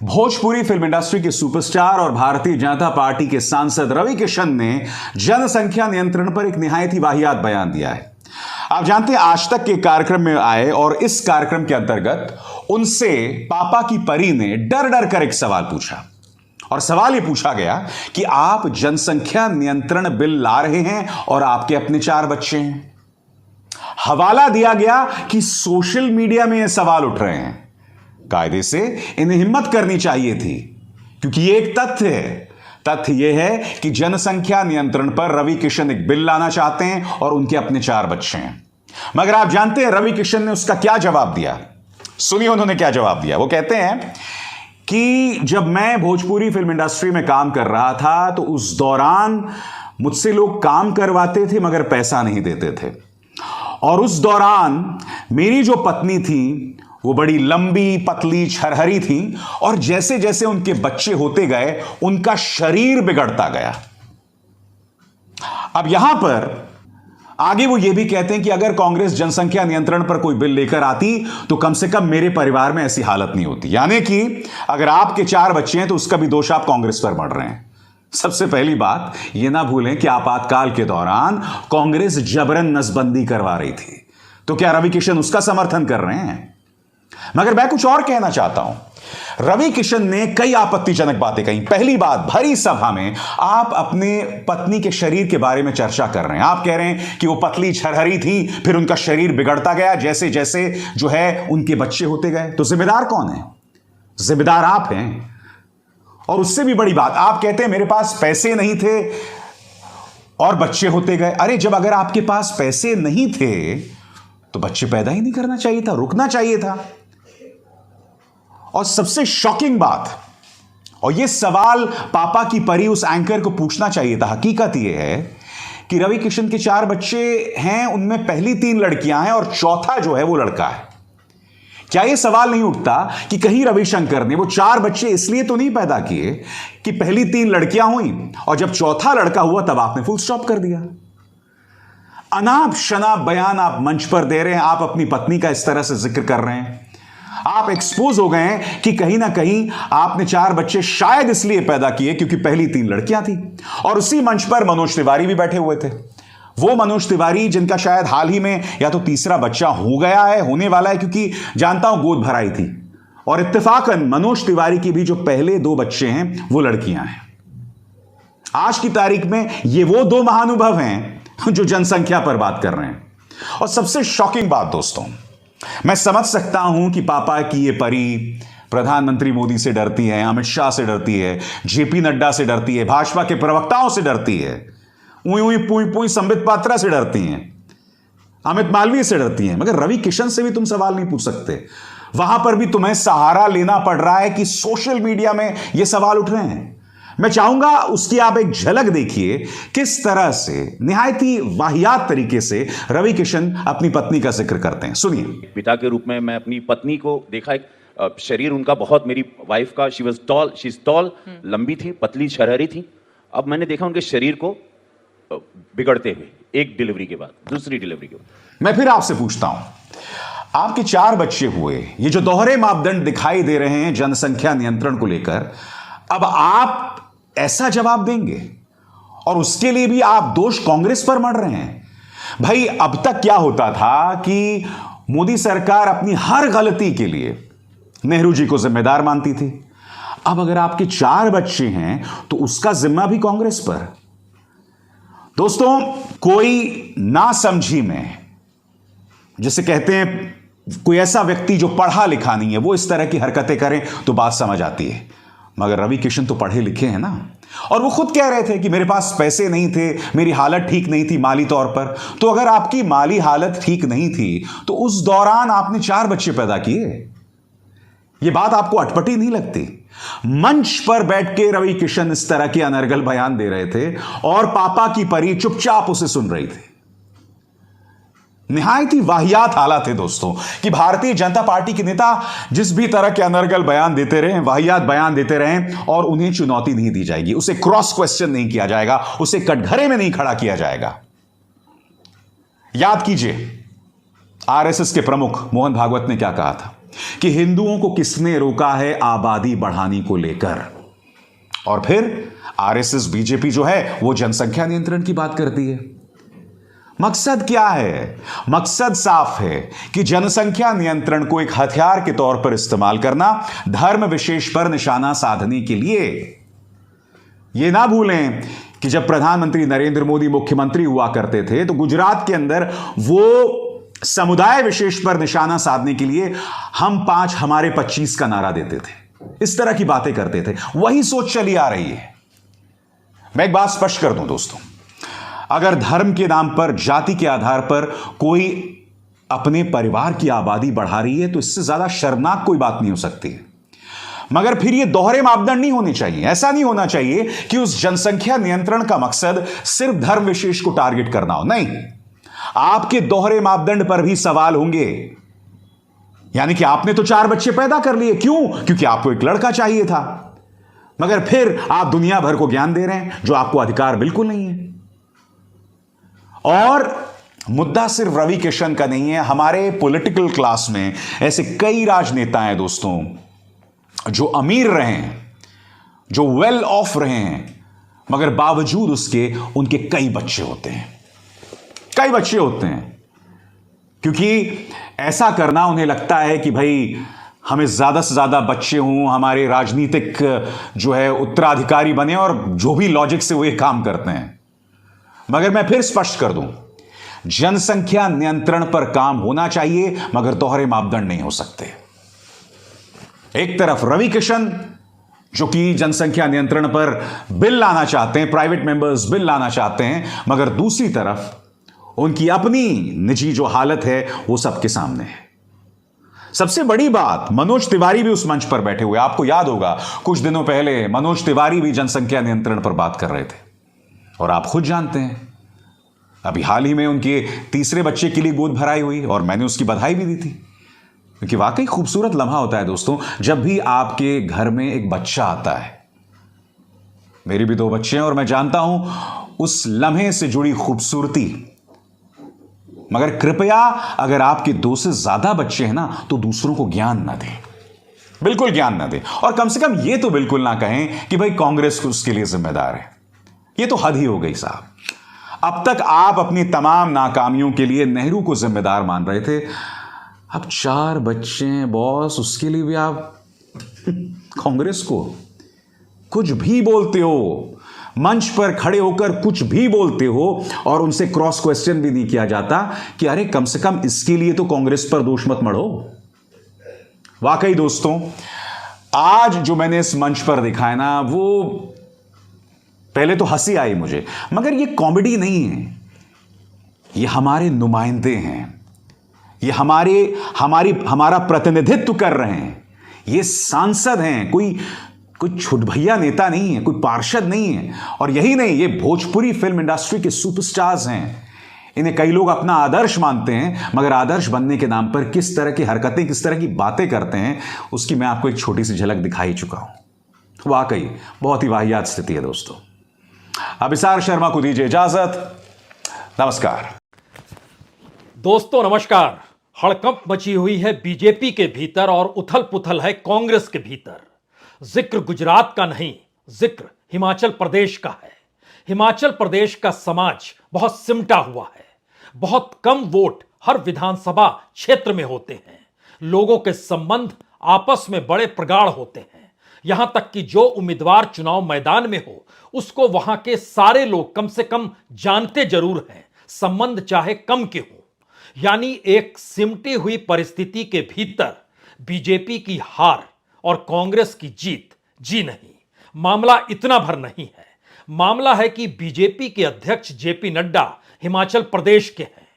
Bhojpuri film industry के superstar और Bharatiya Janata party के सांसद रवि किशन ने जनसंख्या नियंत्रण पर एक निहायत ही वाहियात बयान दिया है। आप जानते हैं, आज तक के कार्यक्रम में आए और इस कार्यक्रम के अंतर्गत उनसे पापा की परी ने डर डर कर एक सवाल पूछा और सवाल यह पूछा गया कि आप जनसंख्या नियंत्रण बिल ला रहे हैं और आपके अपने 4 बच्चे हैं। हवाला दिया गया कि सोशल मीडिया में यह सवाल उठ रहे हैं। कायदे से इन्हें हिम्मत करनी चाहिए थी, क्योंकि यह एक तथ्य है। तथ्य यह है कि जनसंख्या नियंत्रण पर रवि किशन एक बिल लाना चाहते हैं और उनके अपने 4 बच्चे हैं। मगर आप जानते हैं रवि किशन ने उसका क्या जवाब दिया? सुनिए उन्होंने क्या जवाब दिया। वो कहते हैं कि जब मैं भोजपुरी फिल्म इंडस्ट्री में काम कर रहा था तो उस दौरान मुझसे लोग काम करवाते थे मगर पैसा नहीं देते थे, और उस दौरान मेरी जो पत्नी थी वो बड़ी लंबी पतली छरहरी थी, और जैसे जैसे उनके बच्चे होते गए उनका शरीर बिगड़ता गया। अब यहां पर आगे वो ये भी कहते हैं कि अगर कांग्रेस जनसंख्या नियंत्रण पर कोई बिल लेकर आती तो कम से कम मेरे परिवार में ऐसी हालत नहीं होती। यानी कि अगर आपके 4 बच्चे हैं तो उसका भी दोष आप कांग्रेस पर मढ़ रहे हैं। सबसे पहली बात यह ना भूलें कि आपातकाल के दौरान कांग्रेस जबरन नसबंदी करवा रही थी, तो क्या रवि किशन उसका समर्थन कर रहे हैं? मगर मैं कुछ और कहना चाहता हूं। रवि किशन ने कई आपत्तिजनक बातें कही। पहली बात, भरी सभा में आप अपने पत्नी के शरीर के बारे में चर्चा कर रहे हैं। आप कह रहे हैं कि वो पतली छरहरी थी, फिर उनका शरीर बिगड़ता गया जैसे जैसे जो है उनके बच्चे होते गए। तो जिम्मेदार कौन है? जिम्मेदार आप हैं। और उससे भी बड़ी बात, आप कहते हैं मेरे पास पैसे नहीं थे और बच्चे होते गए। अरे जब अगर आपके पास पैसे नहीं थे तो बच्चे पैदा ही नहीं करना चाहिए था, रुकना चाहिए था। और सबसे शॉकिंग बात, और यह सवाल पापा की परी उस एंकर को पूछना चाहिए था, हकीकत यह है कि रवि किशन के 4 बच्चे हैं, उनमें पहली 3 लड़कियां हैं और चौथा जो है वो लड़का है। क्या यह सवाल नहीं उठता कि कहीं रविशंकर ने वो 4 बच्चे इसलिए तो नहीं पैदा किए कि पहली 3 लड़कियां हुई और जब चौथा लड़का हुआ तब आपने फुल स्टॉप कर दिया? अनाप शनाप बयान आप मंच पर दे रहे हैं, आप अपनी पत्नी का इस तरह से जिक्र कर रहे हैं। आप एक्सपोज हो गए हैं कि कहीं ना कहीं आपने 4 बच्चे शायद इसलिए पैदा किए क्योंकि पहली 3 लड़कियां थी। और उसी मंच पर मनोज तिवारी भी बैठे हुए थे। वो मनोज तिवारी जिनका शायद हाल ही में या तो तीसरा बच्चा हो गया है, होने वाला है, क्योंकि जानता हूं गोद भराई थी। और इत्तेफाकन मनोज तिवारी की भी जो पहले 2 बच्चे हैं वो लड़कियां हैं। आज की तारीख में ये वो 2 महानुभव हैं जो जनसंख्या पर बात कर रहे हैं। और सबसे शॉकिंग बात दोस्तों, मैं समझ सकता हूं कि पापा की ये परी प्रधानमंत्री मोदी से डरती है, अमित शाह से डरती है, जेपी नड्डा से डरती है, भाजपा के प्रवक्ताओं से डरती है, उई उई पुई पुई संबित पात्रा से डरती हैं, अमित मालवीय से डरती हैं। मगर रवि किशन से भी तुम सवाल नहीं पूछ सकते। वहां पर भी तुम्हें सहारा लेना पड़ रहा है कि सोशल मीडिया में ये सवाल उठ रहे हैं। मैं चाहूंगा उसकी आप एक झलक देखिए, किस तरह से निहायत ही वाहियात तरीके से रवि किशन अपनी पत्नी का जिक्र करते हैं। सुनिए। पिता के रूप में मैं अपनी पत्नी को देखा, एक शरीर उनका बहुत, मेरी वाइफ का शी इज टॉल, लंबी थी, पतली छरहरी थी। अब मैंने देखा उनके शरीर को बिगड़ते हुए, एक डिलीवरी के बाद, दूसरी डिलीवरी के बाद। मैं फिर आपसे पूछता हूं, आपके 4 बच्चे हुए, ये जो दोहरे मापदंड दिखाई दे रहे हैं जनसंख्या नियंत्रण को लेकर, अब आप ऐसा जवाब देंगे और उसके लिए भी आप दोष कांग्रेस पर मढ़ रहे हैं? भाई अब तक क्या होता था कि मोदी सरकार अपनी हर गलती के लिए नेहरू जी को जिम्मेदार मानती थी। अब अगर आपके 4 बच्चे हैं तो उसका जिम्मा भी कांग्रेस पर। दोस्तों, कोई नासमझी में, जिसे कहते हैं कोई ऐसा व्यक्ति जो पढ़ा लिखा नहीं है, वो इस तरह की हरकतें करें तो बात समझ आती है। मगर रवि किशन तो पढ़े लिखे हैं ना, और वो खुद कह रहे थे कि मेरे पास पैसे नहीं थे, मेरी हालत ठीक नहीं थी माली तौर पर। तो अगर आपकी माली हालत ठीक नहीं थी तो उस दौरान आपने 4 बच्चे पैदा किए। ये बात आपको अटपटी नहीं लगती? मंच पर बैठ के रवि किशन इस तरह के अनर्गल बयान दे रहे थे और पापा की परी चुपचाप उसे सुन रही थी। निहायत ही वाहियात हालात है दोस्तों कि भारतीय जनता पार्टी के नेता जिस भी तरह के अनर्गल बयान देते रहे, वाहियात बयान देते रहे, और उन्हें चुनौती नहीं दी जाएगी, उसे क्रॉस क्वेश्चन नहीं किया जाएगा, उसे कटघरे में नहीं खड़ा किया जाएगा। याद कीजिए आरएसएस के प्रमुख मोहन भागवत ने क्या कहा था। कि हिंदुओं को किसने रोका है आबादी बढ़ाने को लेकर। और फिर आरएसएस बीजेपी जो है वो जनसंख्या नियंत्रण की बात करती है। मकसद क्या है? मकसद साफ है कि जनसंख्या नियंत्रण को एक हथियार के तौर पर इस्तेमाल करना, धर्म विशेष पर निशाना साधने के लिए। यह ना भूलें कि जब प्रधानमंत्री नरेंद्र मोदी मुख्यमंत्री हुआ करते थे तो गुजरात के अंदर वो समुदाय विशेष पर निशाना साधने के लिए हम 5 हमारे 25 का नारा देते थे, इस तरह की बातें करते थे। वही सोच चली आ रही है। मैं एक बात स्पष्ट कर दूं दोस्तों, अगर धर्म के नाम पर, जाति के आधार पर कोई अपने परिवार की आबादी बढ़ा रही है तो इससे ज्यादा शर्मनाक कोई बात नहीं हो सकती। मगर फिर ये दोहरे मापदंड नहीं होने चाहिए। ऐसा नहीं होना चाहिए कि उस जनसंख्या नियंत्रण का मकसद सिर्फ धर्म विशेष को टारगेट करना हो। नहीं, आपके दोहरे मापदंड पर भी सवाल होंगे। यानी कि आपने तो 4 बच्चे पैदा कर लिए, क्यों? क्योंकि आपको एक लड़का चाहिए था, मगर फिर आप दुनिया भर को ज्ञान दे रहे हैं जो आपको अधिकार बिल्कुल नहीं है। और मुद्दा सिर्फ रवि किशन का नहीं है। हमारे पॉलिटिकल क्लास में ऐसे कई राजनेता हैं दोस्तों जो अमीर रहे हैं, जो वेल ऑफ रहे हैं, मगर बावजूद उसके उनके कई बच्चे होते हैं, कई बच्चे होते हैं। क्योंकि ऐसा करना उन्हें लगता है कि भाई हमें ज्यादा से ज्यादा बच्चे हों, हमारे राजनीतिक जो है उत्तराधिकारी बने, और जो भी लॉजिक से वो ये काम करते हैं। मगर मैं फिर स्पष्ट कर दूं, जनसंख्या नियंत्रण पर काम होना चाहिए, मगर दोहरे मापदंड नहीं हो सकते। एक तरफ रवि किशन जो कि जनसंख्या नियंत्रण पर बिल लाना चाहते हैं, प्राइवेट मेंबर्स बिल लाना चाहते हैं, मगर दूसरी तरफ उनकी अपनी निजी जो हालत है वो सबके सामने है। सबसे बड़ी बात, मनोज तिवारी भी उस मंच पर बैठे हुए। आपको याद होगा कुछ दिनों पहले मनोज तिवारी भी जनसंख्या नियंत्रण पर बात कर रहे थे। और आप खुद जानते हैं, अभी हाल ही में उनके तीसरे बच्चे के लिए गोद भराई हुई और मैंने उसकी बधाई भी दी थी। क्योंकि वाकई खूबसूरत लम्हा होता है दोस्तों जब भी आपके घर में एक बच्चा आता है। मेरी भी 2 बच्चे हैं और मैं जानता हूं उस लम्हे से जुड़ी खूबसूरती। मगर कृपया अगर आपके 2 से ज्यादा बच्चे हैं ना तो दूसरों को ज्ञान ना दें, बिल्कुल ज्ञान ना दें। और कम से कम ये तो बिल्कुल ना कहें कि भाई कांग्रेस उसके लिए जिम्मेदार है। ये तो हद ही हो गई साहब। अब तक आप अपनी तमाम नाकामियों के लिए नेहरू को जिम्मेदार मान रहे थे, अब 4 बच्चे हैं बॉस, उसके लिए भी आप कांग्रेस को कुछ भी बोलते हो, मंच पर खड़े होकर कुछ भी बोलते हो, और उनसे क्रॉस क्वेश्चन भी नहीं किया जाता कि अरे कम से कम इसके लिए तो कांग्रेस पर दोष मत मढ़ो। वाकई दोस्तों, आज जो मैंने इस मंच पर देखा है ना, वो पहले तो हंसी आई मुझे, मगर ये कॉमेडी नहीं है, ये हमारे नुमाइंदे हैं, ये हमारा प्रतिनिधित्व कर रहे हैं, ये सांसद हैं, कोई छुटभैया नेता नहीं है, कोई पार्षद नहीं है। और यही नहीं, ये भोजपुरी फिल्म इंडस्ट्री के सुपरस्टार्स हैं। इन्हें कई लोग अपना आदर्श मानते हैं, मगर आदर्श बनने के नाम पर किस तरह की हरकतें, किस तरह की बातें करते हैं, उसकी मैं आपको एक छोटी सी झलक दिखा ही चुका हूं। वाकई बहुत ही वाहियात स्थिति है दोस्तों। अभिसार शर्मा को दीजिए इजाजत। नमस्कार दोस्तों, नमस्कार। हड़कंप मची हुई है बीजेपी के भीतर और उथल पुथल है कांग्रेस के भीतर। जिक्र गुजरात का नहीं, जिक्र हिमाचल प्रदेश का है। हिमाचल प्रदेश का समाज बहुत सिमटा हुआ है। बहुत कम वोट हर विधानसभा क्षेत्र में होते हैं। लोगों के संबंध आपस में बड़े प्रगाढ़ होते हैं। यहां तक कि जो उम्मीदवार चुनाव मैदान में हो उसको वहां के सारे लोग कम से कम जानते जरूर हैं, संबंध चाहे कम के हो। यानी एक सिमटी हुई परिस्थिति के भीतर बीजेपी की हार और कांग्रेस की जीत जी नहीं। मामला इतना भर नहीं है। मामला है कि बीजेपी के अध्यक्ष जेपी नड्डा हिमाचल प्रदेश के हैं,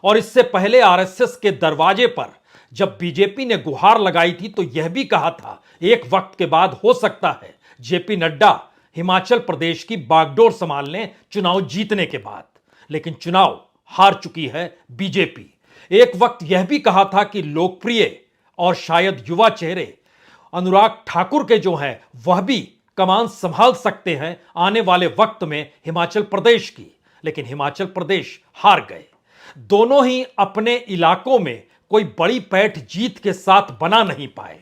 और इससे पहले आरएसएस के दरवाजे पर जब बीजेपी ने गुहार लगाई थी तो यह भी कहा था एक वक्त के बाद हो सकता है जेपी नड्डा हिमाचल प्रदेश की बागडोर संभाल लें चुनाव जीतने के बाद। लेकिन चुनाव हार चुकी है बीजेपी। एक वक्त यह भी कहा था कि लोकप्रिय और शायद युवा चेहरे अनुराग ठाकुर के जो हैं वह भी कमान संभाल सकते हैं आने वाले वक्त में हिमाचल प्रदेश की। लेकिन हिमाचल प्रदेश हार गए। दोनों ही अपने इलाकों में कोई बड़ी पैठ जीत के साथ बना नहीं पाए।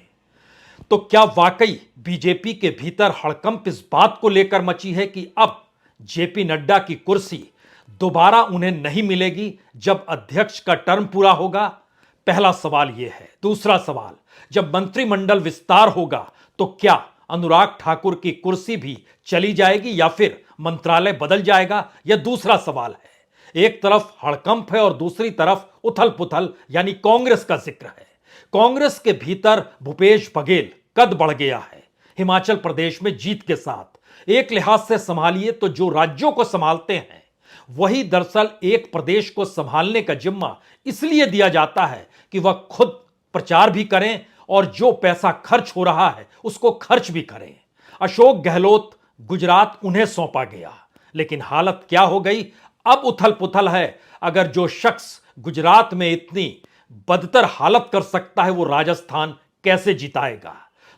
तो क्या वाकई बीजेपी के भीतर हड़कंप इस बात को लेकर मची है कि अब जेपी नड्डा की कुर्सी दोबारा उन्हें नहीं मिलेगी जब अध्यक्ष का टर्म पूरा होगा? पहला सवाल यह है। दूसरा सवाल, जब मंत्रिमंडल विस्तार होगा तो क्या अनुराग ठाकुर की कुर्सी भी चली जाएगी या फिर मंत्रालय बदल जाएगा? यह दूसरा सवाल है। एक तरफ हड़कंप है और दूसरी तरफ उथल पुथल यानी कांग्रेस का जिक्र है। कांग्रेस के भीतर भूपेश बघेल कद बढ़ गया है हिमाचल प्रदेश में जीत के साथ। एक लिहाज से संभालिए तो जो राज्यों को संभालते हैं वही दरअसल एक प्रदेश को संभालने का जिम्मा इसलिए दिया जाता है कि वह खुद प्रचार भी करें और जो पैसा खर्च हो रहा है उसको खर्च भी करें। अशोक गहलोत गुजरात उन्हें सौंपा गया, लेकिन हालत क्या हो गई? अब उथल पुथल है। अगर जो शख्स गुजरात में इतनी बदतर हालत कर सकता है वो राजस्थान कैसे जिताएगा?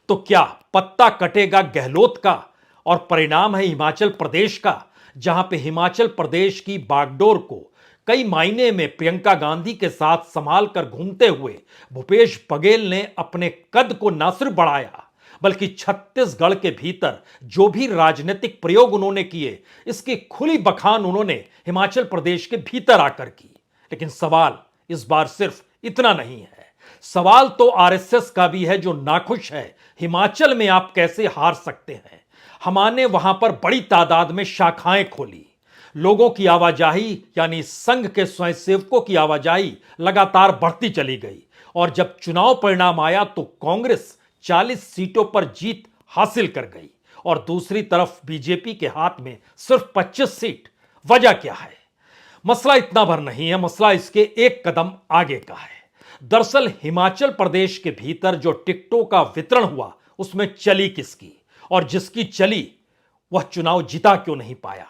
तो क्या पत्ता कटेगा गहलोत का और परिणाम है हिमाचल प्रदेश का, जहां पे हिमाचल प्रदेश की बागडोर को कई मायने में प्रियंका गांधी के साथ संभाल कर घूमते हुए भूपेश बघेल ने अपने कद को न सिर्फ बढ़ाया बल्कि छत्तीसगढ़ के भीतर जो भी राजनीतिक प्रयोग उन्होंने किए इसकी खुली बखान उन्होंने हिमाचल प्रदेश के भीतर आकर की। लेकिन सवाल इस बार सिर्फ इतना नहीं है, सवाल तो आरएसएस का भी है जो नाखुश है हिमाचल में आप कैसे हार सकते हैं। हमने वहां पर बड़ी तादाद में शाखाएं खोली, लोगों की आवाजाही यानी संघ के स्वयंसेवकों की आवाजाही लगातार बढ़ती चली गई और जब चुनाव परिणाम आया तो कांग्रेस 40 सीटों पर जीत हासिल कर गई और दूसरी तरफ बीजेपी के हाथ में सिर्फ 25 सीट। वजह क्या है? मसला इतना भर नहीं है, मसला इसके एक कदम आगे का है। दरअसल हिमाचल प्रदेश के भीतर जो टिकटों का वितरण हुआ उसमें चली किसकी, और जिसकी चली वह चुनाव जिता क्यों नहीं पाया?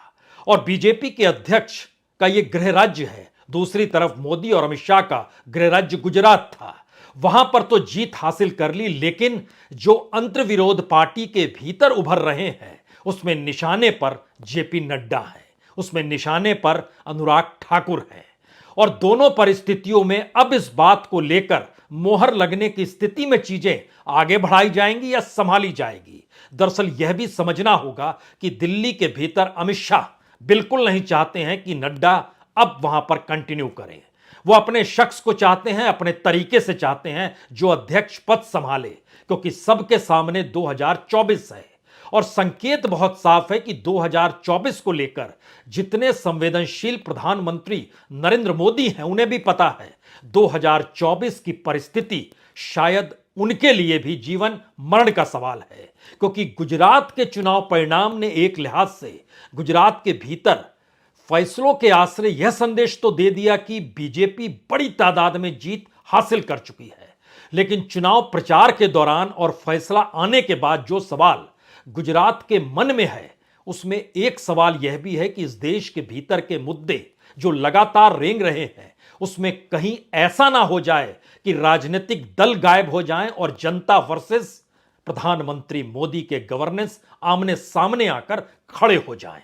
और बीजेपी के अध्यक्ष का यह गृह राज्य है, दूसरी तरफ मोदी और अमित शाह का गृह राज्य गुजरात था। वहां पर तो जीत हासिल कर ली, लेकिन जो अंतर्विरोध पार्टी के भीतर उभर रहे हैं उसमें निशाने पर जेपी नड्डा है, उसमें निशाने पर अनुराग ठाकुर है। और दोनों परिस्थितियों में अब इस बात को लेकर मोहर लगने की स्थिति में चीजें आगे बढ़ाई जाएंगी या संभाली जाएगी। दरअसल यह भी समझना होगा कि दिल्ली के भीतर अमित शाह बिल्कुल नहीं चाहते हैं कि नड्डा अब वहां पर कंटिन्यू करें। वो अपने शख्स को चाहते हैं, अपने तरीके से चाहते हैं जो अध्यक्ष पद संभाले, क्योंकि सबके सामने 2024 है और संकेत बहुत साफ है कि 2024 को लेकर जितने संवेदनशील प्रधानमंत्री नरेंद्र मोदी हैं उन्हें भी पता है 2024 की परिस्थिति शायद उनके लिए भी जीवन मरण का सवाल है। क्योंकि गुजरात के चुनाव परिणाम ने एक लिहाज से गुजरात के भीतर फैसलों के आश्रय यह संदेश तो दे दिया कि बीजेपी बड़ी तादाद में जीत हासिल कर चुकी है, लेकिन चुनाव प्रचार के दौरान और फैसला आने के बाद जो सवाल गुजरात के मन में है उसमें एक सवाल यह भी है कि इस देश के भीतर के मुद्दे जो लगातार रेंग रहे हैं उसमें कहीं ऐसा ना हो जाए कि राजनीतिक दल गायब हो जाएं और जनता वर्सेस प्रधानमंत्री मोदी के गवर्नेंस आमने सामने आकर खड़े हो जाएं।